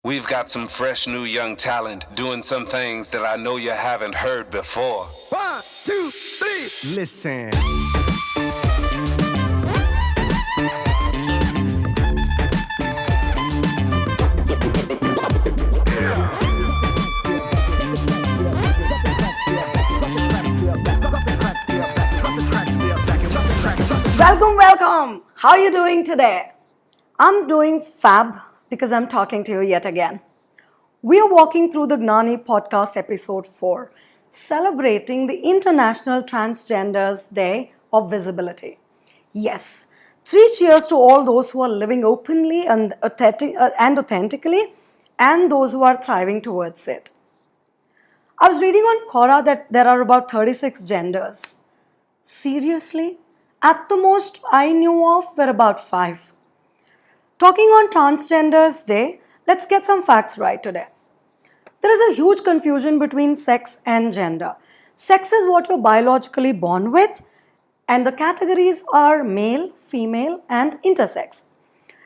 We've got some fresh new young talent doing some things that I know you haven't heard before. 1, 2, 3, listen. Welcome. How are you doing today? I'm doing fab because I'm talking to you yet again. We are walking through the Gnany podcast episode 4, celebrating the International Transgender Day of Visibility. Yes, 3 cheers to all those who are living openly and authentically, and those who are thriving towards it. I was reading on Quora that there are about 36 genders. Seriously? At the most I knew of were about 5. Talking on Transgenders Day, let's get some facts right today. There is a huge confusion between sex and gender. Sex is what you're biologically born with, and the categories are male, female, and intersex.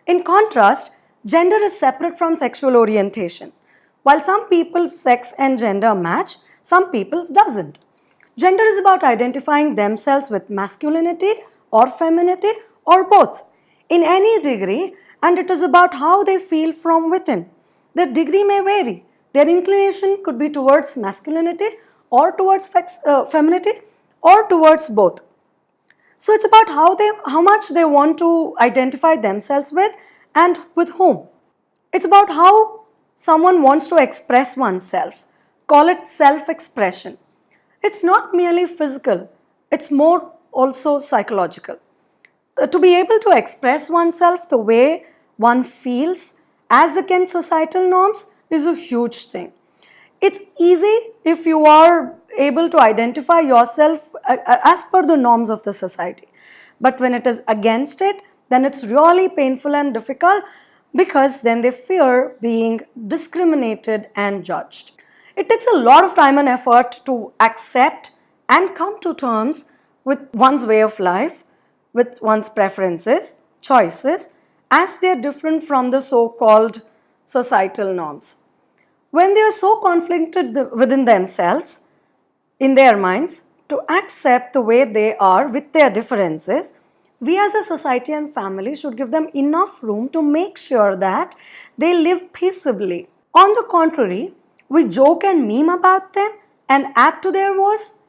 In contrast, gender is separate from sexual orientation. While some people's sex and gender match, some people's doesn't. Gender is about identifying themselves with masculinity or femininity or both in any degree, and it is about how they feel from within. Their degree may vary. Their inclination could be towards masculinity or towards femininity or towards both. So it's about how much they want to identify themselves with and with whom. It's about how someone wants to express oneself. Call it self-expression. It's not merely physical, it's more also psychological. To be able to express oneself the way one feels as against societal norms is a huge thing. It's easy if you are able to identify yourself as per the norms of the society. But when it is against it, then it's really painful and difficult because then they fear being discriminated and judged. It takes a lot of time and effort to accept and come to terms with one's way of life, with one's preferences, choices, as they are different from the so-called societal norms. When they are so conflicted within themselves, in their minds, to accept the way they are with their differences, we as a society and family should give them enough room to make sure that they live peaceably. On the contrary, we joke and meme about them and add to their woes.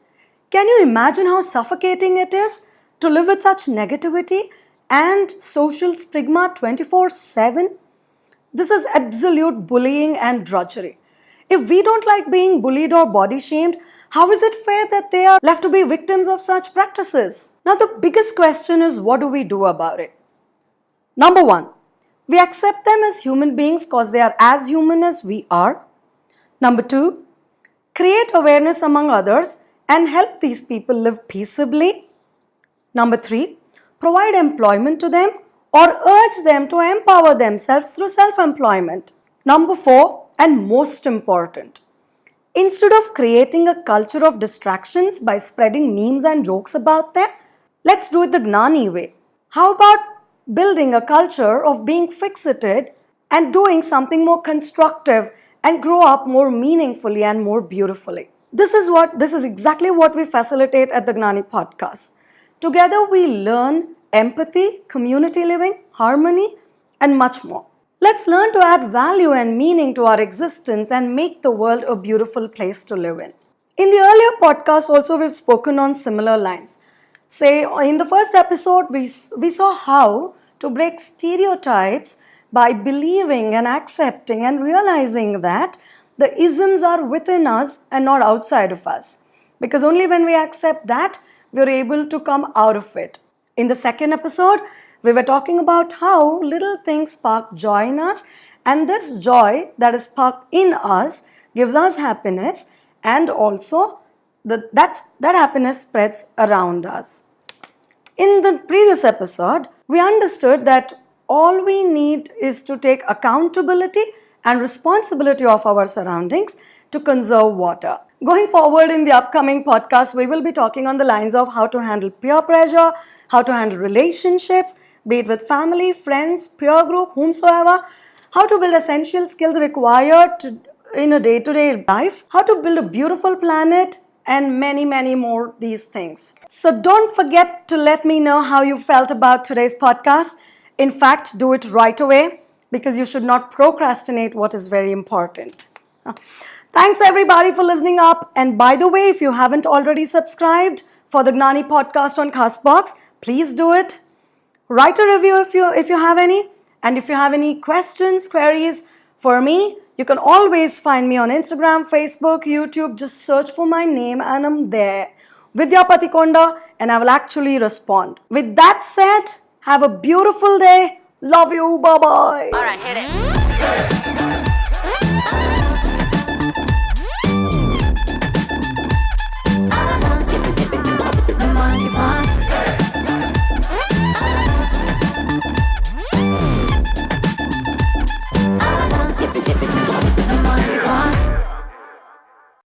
Can you imagine how suffocating it is to live with such negativity and social stigma 24/7? This is absolute bullying and drudgery. If we don't like being bullied or body shamed, how is it fair that they are left to be victims of such practices? Now the biggest question is, what do we do about it? Number 1, we accept them as human beings because they are as human as we are. Number 2, create awareness among others and help these people live peaceably. Number 3, provide employment to them or urge them to empower themselves through self-employment. Number 4, and most important, instead of creating a culture of distractions by spreading memes and jokes about them, let's do it the Gnany way. How about building a culture of being fixated and doing something more constructive and grow up more meaningfully and more beautifully? This is exactly what we facilitate at the Gnany podcast. Together we learn empathy, community living, harmony, and much more. Let's learn to add value and meaning to our existence and make the world a beautiful place to live in. In the earlier podcast also we've spoken on similar lines. Say in the first episode we saw how to break stereotypes by believing and accepting and realizing that the isms are within us and not outside of us. Because only when we accept that, we are able to come out of it. In the second episode, we were talking about how little things spark joy in us, and this joy that is sparked in us gives us happiness, and also that happiness spreads around us. In the previous episode, we understood that all we need is to take accountability and responsibility of our surroundings to conserve water. Going forward in the upcoming podcast, we will be talking on the lines of how to handle peer pressure, how to handle relationships, be it with family, friends, peer group, whomsoever, how to build essential skills required in a day-to-day life, how to build a beautiful planet, and many, many more these things. So don't forget to let me know how you felt about today's podcast. In fact, do it right away because you should not procrastinate what is very important. Thanks everybody for listening up. And by the way, if you haven't already subscribed for the Gnany podcast on Castbox, please do it. Write a review if you have any. And if you have any questions, queries for me, you can always find me on Instagram, Facebook, YouTube. Just search for my name and I'm there. Vidya Patikonda, and I will actually respond. With that said, have a beautiful day. Love you. Bye-bye. All right, hit it.